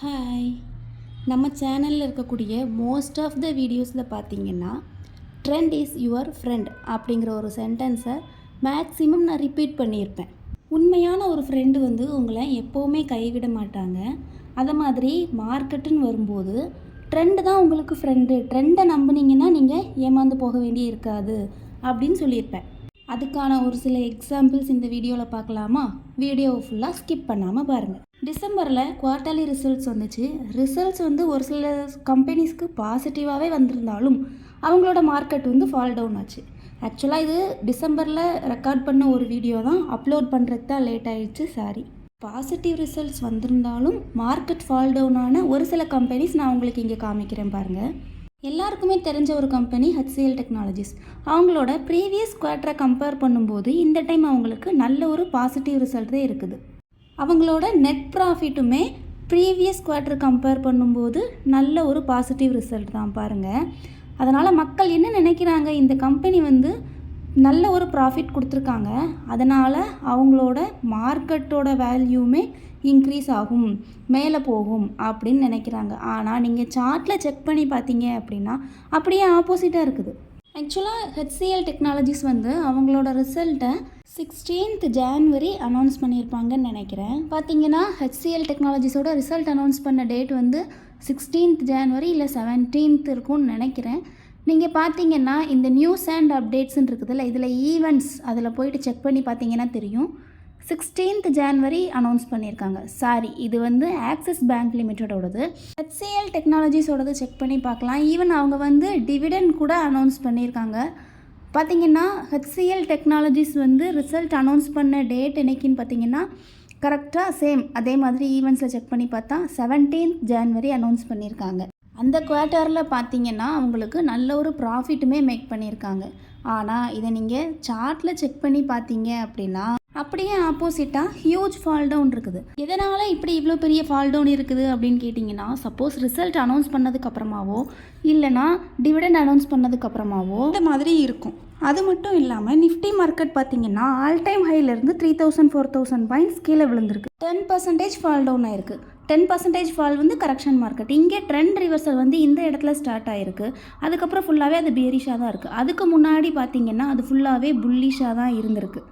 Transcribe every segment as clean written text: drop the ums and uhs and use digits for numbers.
Hi. நம்ம சேனலில் இருக்கக்கூடிய மோஸ்ட் ஆஃப் த வீடியோஸில் பார்த்தீங்கன்னா ட்ரெண்ட் இஸ் யுவர் ஃப்ரெண்ட் அப்படிங்கிற ஒரு சென்டென்ஸை மேக்ஸிமம் நான் ரிப்பீட் பண்ணியிருப்பேன். உண்மையான ஒரு ஃப்ரெண்டு உங்களை எப்போவுமே கைவிட மாட்டாங்க. அதை மாதிரி மார்க்கெட்டுன்னு வரும்போது ட்ரெண்டு தான் உங்களுக்கு ஃப்ரெண்டு. ட்ரெண்டை நம்பினீங்கன்னா நீங்கள் ஏமாந்து போக வேண்டிய இருக்காது அப்படின்னு சொல்லியிருப்பேன். அதுக்கான ஒரு சில எக்ஸாம்பிள்ஸ் இந்த வீடியோவில் பார்க்கலாமா? வீடியோவை ஃபுல்லாக ஸ்கிப் பண்ணாமல் பாருங்கள். டிசம்பரில் குவார்ட்டர்லி ரிசல்ட்ஸ் வந்துச்சு. ரிசல்ட்ஸ் ஒரு சில கம்பெனிஸ்க்கு பாசிட்டிவாகவே வந்திருந்தாலும் அவங்களோட மார்க்கெட் ஃபால் டவுன் ஆச்சு. ஆக்சுவலாக இது டிசம்பரில் ரெக்கார்ட் பண்ண ஒரு வீடியோ தான், அப்லோட் பண்ணுறதுக்கு தான் லேட் ஆகிடுச்சு, சாரி. பாசிட்டிவ் ரிசல்ட்ஸ் வந்திருந்தாலும் மார்க்கெட் ஃபால் டவுன் ஆன ஒரு சில கம்பெனிஸ் நான் உங்களுக்கு இங்கே காமிக்கிறேன் பாருங்கள். எல்லாருக்குமே தெரிஞ்ச ஒரு கம்பெனி HCL டெக்னாலஜிஸ். அவங்களோட ப்ரீவியஸ் குவார்ட்டரை கம்பேர் பண்ணும்போது இந்த டைம் அவங்களுக்கு நல்ல ஒரு பாசிட்டிவ் ரிசல்ட் தான் இருக்குது. அவங்களோட நெட் ப்ராஃபிட்டுமே ப்ரீவியஸ் குவார்ட்டர் கம்பேர் பண்ணும்போது நல்ல ஒரு பாசிட்டிவ் ரிசல்ட் தான் பாருங்கள். அதனால் மக்கள் என்ன நினைக்கிறாங்க, இந்த கம்பெனி நல்ல ஒரு ப்ராஃபிட் கொடுத்துருக்காங்க, அதனால் அவங்களோட மார்க்கெட்டோட வேல்யூமே இன்க்ரீஸ் ஆகும், மேலே போகும் அப்படின்னு நினைக்கிறாங்க. ஆனால் நீங்கள் சார்ட்டில் செக் பண்ணி பார்த்தீங்க அப்படின்னா அப்படியே ஆப்போசிட்டாக இருக்குது. ஆக்சுவலாக HCL டெக்னாலஜிஸ் அவங்களோட ரிசல்ட்டை 16th January அனௌன்ஸ் பண்ணியிருப்பாங்கன்னு நினைக்கிறேன். பார்த்தீங்கன்னா HCL டெக்னாலஜிஸோட ரிசல்ட் அனௌன்ஸ் பண்ண டேட் 16th January இல்லை 17th இருக்கும்னு நினைக்கிறேன். நீங்கள் பார்த்தீங்கன்னா இந்த நியூஸ் அண்ட் அப்டேட்ஸ்ன்னு இருக்குதுல்ல, இதில் ஈவெண்ட்ஸ் அதில் போயிட்டு செக் பண்ணி பார்த்தீங்கன்னா தெரியும். 16th January அனௌன்ஸ் பண்ணியிருக்காங்க. சாரி, இது ஆக்சிஸ் பேங்க் லிமிட்டடோடது. HCL டெக்னாலஜிஸோடது செக் பண்ணி பார்க்கலாம். ஈவன் அவங்க டிவிடெண்ட் கூட அனௌன்ஸ் பண்ணியிருக்காங்க. பார்த்தீங்கன்னா HCL டெக்னாலஜிஸ் ரிசல்ட் அனௌன்ஸ் பண்ண டேட் என்னைக்குன்னு பார்த்தீங்கன்னா கரெக்டாக சேம் அதே மாதிரி ஈவெண்ட்ஸில் செக் பண்ணி பார்த்தா 17th January அனௌன்ஸ் பண்ணியிருக்காங்க. அந்த குவார்ட்டரில் பார்த்தீங்கன்னா அவங்களுக்கு நல்ல ஒரு ப்ராஃபிட்டுமே மேக் பண்ணியிருக்காங்க. ஆனால் இதை நீங்கள் சார்ட்டில் செக் பண்ணி பார்த்தீங்க அப்படின்னா அப்படியே ஆப்போசிட்டாக ஹியூஜ் ஃபால் டவுன் இருக்குது. எதனால் இப்படி இவ்வளோ பெரிய ஃபால் டவுன் இருக்குது அப்படின்னு கேட்டிங்கன்னா, சப்போஸ் ரிசல்ட் அனௌன்ஸ் பண்ணதுக்கப்புறமாவோ இல்லைனா டிவிடெண்ட் அனௌன்ஸ் பண்ணதுக்கப்புறமாவோ இந்த மாதிரி இருக்கும். அது மட்டும் இல்லாமல் நிஃப்டி மார்க்கெட் பார்த்திங்கன்னா ஆல் டைம் ஹைலேருந்து 3000-4000 பாயிண்ட்ஸ் கீழே விழுந்திருக்கு. 10% ஃபால் டவுன் ஆயிருக்கு. 10% ஃபால் கரெக்ஷன் மார்க்கெட். இங்கே ட்ரெண்ட் ரிவர்சல் இந்த இடத்துல ஸ்டார்ட் ஆகிருக்கு. அதுக்கப்புறம் ஃபுல்லாகவே அது பேரிஷாக தான் இருக்குது. அதுக்கு முன்னாடி பார்த்திங்கன்னா அது ஃபுல்லாகவே புல்லிஷாக தான் இருந்திருக்கு.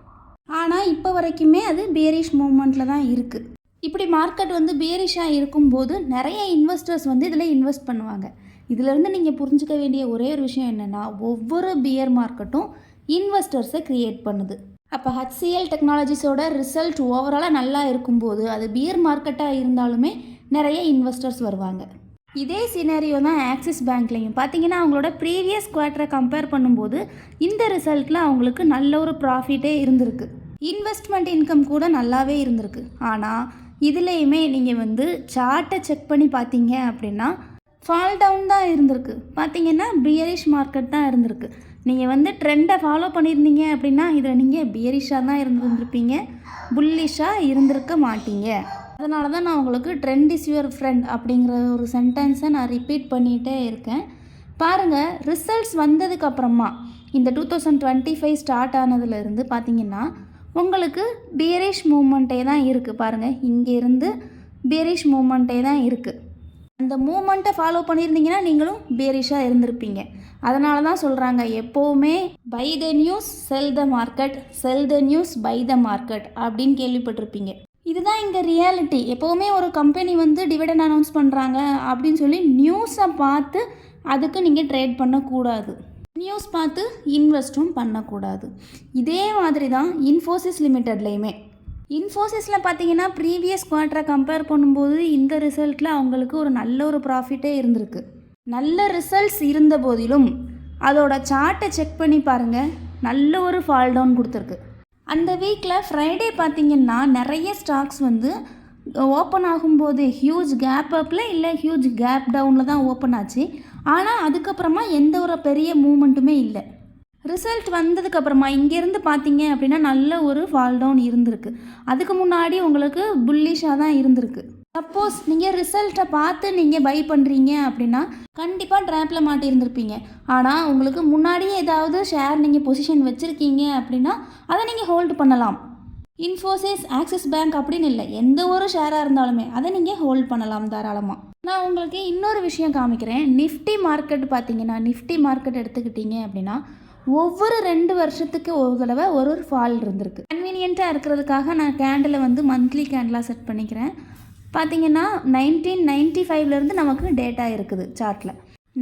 ஆனால் இப்போ வரைக்குமே அது பேரிஷ் மூவ்மெண்ட்டில் தான் இருக்குது. இப்படி மார்க்கெட் பேரிஷாக இருக்கும்போது நிறைய இன்வெஸ்டர்ஸ் இதில் இன்வெஸ்ட் பண்ணுவாங்க. இதிலேருந்து நீங்கள் புரிஞ்சுக்க வேண்டிய ஒரே ஒரு விஷயம் என்னென்னா, ஒவ்வொரு பியர் மார்க்கெட்டும் இன்வெஸ்டர்ஸை க்ரியேட் பண்ணுது. அப்போ HCL டெக்னாலஜிஸோட ரிசல்ட் ஓவராலாக நல்லா இருக்கும்போது அது பியர் மார்க்கெட்டாக இருந்தாலுமே நிறைய இன்வெஸ்டர்ஸ் வருவாங்க. இதே சினாரியோ தான் ஆக்சிஸ் பேங்க்லேயும். பார்த்தீங்கன்னா அவங்களோட ப்ரீவியஸ் குவார்ட்டரை கம்பேர் பண்ணும்போது இந்த ரிசல்ட்டில் அவங்களுக்கு நல்ல ஒரு ப்ராஃபிட்டே இருந்திருக்கு. இன்வெஸ்ட்மெண்ட் இன்கம் கூட நல்லாவே இருந்திருக்கு. ஆனால் இதுலேயுமே நீங்கள் சார்ட்டை செக் பண்ணி பார்த்தீங்க அப்படின்னா ஃபால் டவுன் தான் இருந்திருக்கு. பார்த்தீங்கன்னா பியரிஷ் மார்க்கெட் தான் இருந்திருக்கு. நீங்கள் ட்ரெண்டை ஃபாலோ பண்ணியிருந்தீங்க அப்படின்னா இதில் நீங்கள் பியரிஷாக தான் இருந்திருப்பீங்க, புல்லிஷாக இருந்திருக்க மாட்டீங்க. அதனால தான் நான் உங்களுக்கு ட்ரெண்ட் இஸ் யுவர் ஃப்ரெண்ட் அப்படிங்கிற ஒரு சென்டென்ஸை நான் ரிப்பீட் பண்ணிகிட்டே இருக்கேன். பாருங்கள், ரிசல்ட்ஸ் வந்ததுக்கப்புறமா இந்த 2025 ஸ்டார்ட் ஆனதுலேருந்து பார்த்தீங்கன்னா உங்களுக்கு பியரிஷ் மூமெண்ட்டே தான் இருக்குது. பாருங்கள், இங்கேருந்து பியரிஷ் மூமெண்ட்டே தான் இருக்குது. அந்த மூமெண்ட்டை ஃபாலோ பண்ணியிருந்தீங்கன்னா நீங்களும் பியரிஷாக இருந்திருப்பீங்க. அதனால தான் சொல்கிறாங்க, எப்போவுமே buy the news sell the market, sell the news buy the market அப்படின்னு கேள்விப்பட்டிருப்பீங்க. இதுதான் இங்கே ரியாலிட்டி. எப்போவுமே ஒரு கம்பெனி டிவிடெண்ட் அனௌன்ஸ் பண்ணுறாங்க அப்படின்னு சொல்லி நியூஸை பார்த்து அதுக்கு நீங்கள் ட்ரேட் பண்ணக்கூடாது. நியூஸ் பார்த்து இன்வெஸ்ட்டும் பண்ணக்கூடாது. இதே மாதிரி தான் இன்ஃபோசிஸ் லிமிட்டட்லேயுமே. இன்ஃபோசிஸில் பார்த்தீங்கன்னா ப்ரீவியஸ் குவார்ட்டரை கம்பேர் பண்ணும்போது இந்த ரிசல்ட்டில் அவங்களுக்கு ஒரு நல்ல ஒரு ப்ராஃபிட்டே இருந்திருக்கு. நல்ல ரிசல்ட்ஸ் இருந்த போதிலும் அதோட சார்ட்டை செக் பண்ணி பாருங்கள், நல்ல ஒரு ஃபால் டவுன் கொடுத்துருக்கு. அந்த வீக்கில் ஃப்ரைடே பார்த்திங்கன்னா நிறைய ஸ்டாக்ஸ் ஓப்பன் ஆகும்போது ஹியூஜ் கேப் அப்பில் இல்லை ஹியூஜ் கேப் டவுனில் தான் ஓப்பன் ஆச்சு. ஆனால் அதுக்கப்புறமா எந்த ஒரு பெரிய மூமெண்ட்டுமே இல்லை. ரிசல்ட் வந்ததுக்கப்புறமா இங்கேருந்து பார்த்தீங்க அப்படின்னா நல்ல ஒரு ஃபால் டவுன் இருந்திருக்கு. அதுக்கு முன்னாடி உங்களுக்கு புல்லிஷாக தான் இருந்திருக்கு. சப்போஸ் நீங்கள் ரிசல்ட்டை பார்த்து நீங்கள் பை பண்ணுறீங்க அப்படின்னா கண்டிப்பாக ட்ராப்பில் மாட்டியிருந்திருப்பீங்க. ஆனால் உங்களுக்கு முன்னாடியே ஏதாவது ஷேர் நீங்கள் பொசிஷன் வச்சுருக்கீங்க அப்படின்னா அதை நீங்கள் ஹோல்டு பண்ணலாம். இன்ஃபோசிஸ், ஆக்சிஸ் பேங்க் அப்படின்னு இல்லை, எந்த ஒரு ஷேராக இருந்தாலுமே அதை நீங்கள் ஹோல்ட் பண்ணலாம் தாராளமாக. நான் உங்களுக்கு இன்னொரு விஷயம் காமிக்கிறேன். நிஃப்டி மார்க்கெட் பார்த்தீங்கன்னா, நிஃப்டி மார்க்கெட் எடுத்துக்கிட்டீங்க அப்படின்னா ஒவ்வொரு 2 வருஷத்துக்கு ஒரு தடவை ஒரு ஃபால் இருந்திருக்கு. கன்வீனியண்ட்டாக இருக்கிறதுக்காக நான் கேண்டிலை வந்து மந்த்லி கேண்டிலாக செட் பண்ணிக்கிறேன். பார்த்தீங்கன்னா 1995லேருந்து நமக்கு டேட்டா இருக்குது சார்ட்டில்.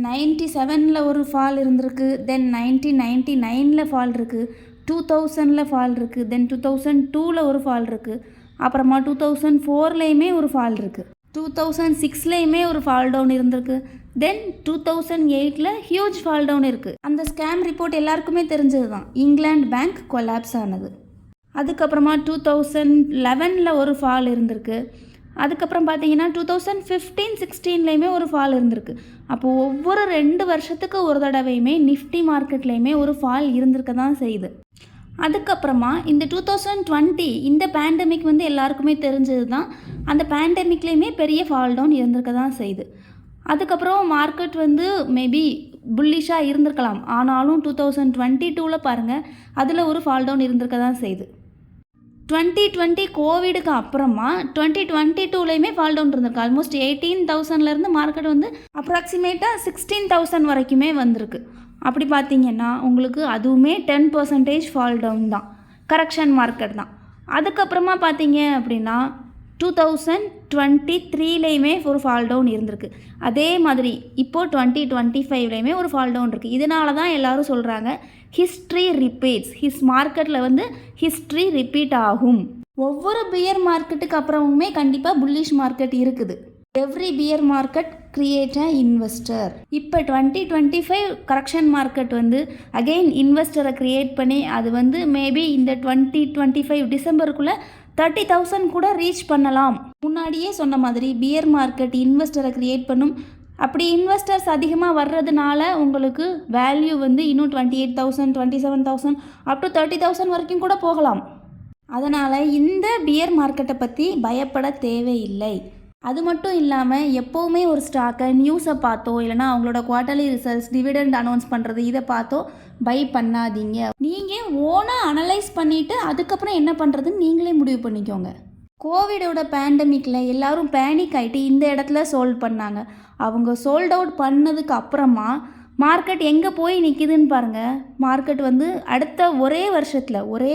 97ல் ஒரு ஃபால் இருந்திருக்கு, தென் 1999ல் ஃபால் இருக்குது, 2000ல் ஃபால் இருக்குது, தென் 2002ல் ஒரு ஃபால் இருக்குது, அப்புறமா 2004லேயுமே ஒரு ஃபால் இருக்குது, 2006லேயுமே ஒரு ஃபால் டவுன் இருந்திருக்கு, தென் 2008ல் ஹியூஜ் ஃபால் டவுன் இருக்குது. அந்த ஸ்கேம் ரிப்போர்ட் எல்லாருக்குமே தெரிஞ்சது தான், இங்கிலாந்து பேங்க் கொலாப்ஸ் ஆனது. அதுக்கப்புறமா 2011ல் ஒரு ஃபால் இருந்திருக்கு. அதுக்கப்புறம் பார்த்தீங்கன்னா 2015-16லேயுமே ஒரு ஃபால் இருந்திருக்கு. அப்போது ஒவ்வொரு 2 வருஷத்துக்கு ஒரு தடவையுமே நிஃப்டி மார்க்கெட்லேயுமே ஒரு ஃபால் இருந்திருக்க தான் செய்யுது. அதுக்கப்புறமா இந்த 2020 இந்த பேண்டமிக் வந்து எல்லாருக்குமே தெரிஞ்சது தான், அந்த பேண்டமிக்லேயுமே பெரிய ஃபால் டவுன் இருந்திருக்க தான் செய்யுது. அதுக்கப்புறம் மார்க்கெட் வந்து மேபி புல்லிஷாக இருந்திருக்கலாம், ஆனாலும் 2022ல் பாருங்கள் அதில் ஒரு ஃபால் டவுன் இருந்திருக்க தான் செய்யுது. 2020 கோவிடுக்கு அப்புறமா 2022லேயுமே ஃபால் டவுன் இருந்திருக்கு. ஆல்மோஸ்ட் 18,000லேருந்து மார்க்கெட் வந்து அப்ராக்சிமேட்டாக 16,000 வரைக்குமே வந்திருக்கு. அப்படி பார்த்தீங்கன்னா உங்களுக்கு அதுவுமே 10% ஃபால் டவுன் தான், கரெக்ஷன் மார்க்கெட் தான். அதுக்கப்புறமா பார்த்தீங்க அப்படின்னா 2023லேயுமே ஒரு ஃபால் டவுன் இருந்திருக்கு. அதே மாதிரி இப்போது 2025லேயுமே ஒரு ஃபால் டவுன் இருக்குது. இதனால தான் எல்லோரும் சொல்கிறாங்க ஹிஸ்ட்ரி ரிப்பீட்ஸ், மார்க்கெட்டில் வந்து ஹிஸ்ட்ரி ரிப்பீட் ஆகும். ஒவ்வொரு பியர் மார்க்கெட்டுக்கு அப்புறமுமே கண்டிப்பாக புல்லிஷ் மார்க்கெட் இருக்குது. Every pier market create a investor. இப்போ 2025 கரெக்ஷன் மார்க்கெட் வந்து அகெயின் இன்வெஸ்டரை க்ரியேட் பண்ணி அது வந்து மேபி இந்த 2025 டிசம்பருக்குள்ளே 30,000 கூட ரீச் பண்ணலாம். முன்னாடியே சொன்ன மாதிரி பியர் மார்க்கெட் இன்வெஸ்டரை க்ரியேட் பண்ணும். அப்படி இன்வெஸ்டர்ஸ் அதிகமாக வர்றதுனால உங்களுக்கு வேல்யூ வந்து இன்னும் 28,000, 27,000 அப் டு 30,000 வரைக்கும் கூட போகலாம். அதனால் இந்த பியர் மார்க்கெட்டை பற்றி பயப்பட தேவையில்லை. அது மட்டும் இல்லாமல் எப்போவுமே ஒரு ஸ்டாக்கை நியூஸை பார்த்தோ இல்லைனா அவங்களோட குவார்ட்டர்லி ரிசல்ட்ஸ், டிவிடெண்ட் அனௌன்ஸ் பண்ணுறது இதை பார்த்தோ பை பண்ணாதீங்க. நீங்கள் ஓனாக அனலைஸ் பண்ணிவிட்டு அதுக்கப்புறம் என்ன பண்ணுறதுன்னு நீங்களே முடிவு பண்ணிக்கோங்க. கோவிடோட பேண்டமிக்கில் எல்லோரும் பேனிக் ஆகிட்டு இந்த இடத்துல சோல்வ் பண்ணாங்க. அவங்க சோல்ட் அவுட் பண்ணதுக்கு அப்புறமா மார்க்கெட் எங்கே போய் நிற்கிதுன்னு பாருங்கள். மார்க்கெட் வந்து அடுத்த ஒரே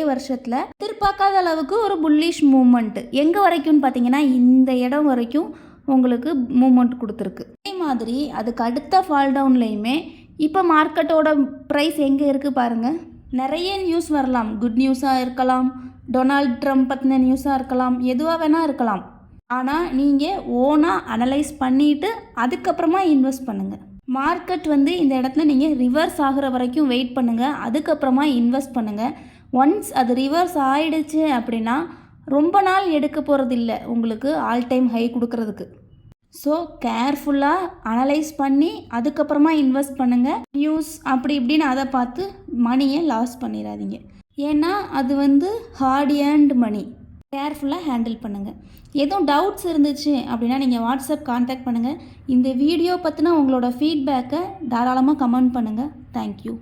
வருஷத்தில் எதிர்பார்க்காத அளவுக்கு ஒரு புல்லிஷ் மூமெண்ட்டு எங்கே வரைக்கும்னு பார்த்தீங்கன்னா இந்த இடம் வரைக்கும் உங்களுக்கு மூமெண்ட் கொடுத்துருக்கு. அதே மாதிரி அதுக்கு அடுத்த ஃபால் டவுன்லேயுமே இப்போ மார்க்கெட்டோட ப்ரைஸ் எங்கே இருக்குது பாருங்கள். நிறைய நியூஸ் வரலாம், குட் நியூஸாக இருக்கலாம், டொனால்ட் ட்ரம்ப் பற்றின நியூஸாக இருக்கலாம், எதுவாக வேணால் இருக்கலாம். ஆனால் நீங்கள் ஓனாக அனலைஸ் பண்ணிவிட்டு அதுக்கப்புறமா இன்வெஸ்ட் பண்ணுங்கள். மார்க்கெட் வந்து இந்த இடத்துல நீங்கள் ரிவர்ஸ் ஆகிற வரைக்கும் வெயிட் பண்ணுங்கள், அதுக்கப்புறமா இன்வெஸ்ட் பண்ணுங்கள். ஒன்ஸ் அது ரிவர்ஸ் ஆகிடுச்சு அப்படின்னா ரொம்ப நாள் எடுக்க போகிறதில்ல உங்களுக்கு ஆல் டைம் ஹை கொடுக்கறதுக்கு. ஸோ கேர்ஃபுல்லாக அனலைஸ் பண்ணி அதுக்கப்புறமா இன்வெஸ்ட் பண்ணுங்கள். நியூஸ் அப்படி இப்படின்னு அதை பார்த்து மணியை லாஸ் பண்ணிடாதீங்க. ஏன்னா அது வந்து ஹார்ட் ஏர்ன்டு மணி. கேர்ஃபுல்லாக ஹேண்டில் பண்ணுங்கள். எதுவும் டவுட்ஸ் இருந்துச்சு அப்படின்னா நீங்கள் வாட்ஸ்அப் கான்டாக்ட் பண்ணுங்கள். இந்த வீடியோ பற்றின உங்களோட ஃபீட்பேக்கை தாராளமாக கமெண்ட் பண்ணுங்கள். தேங்க்யூ.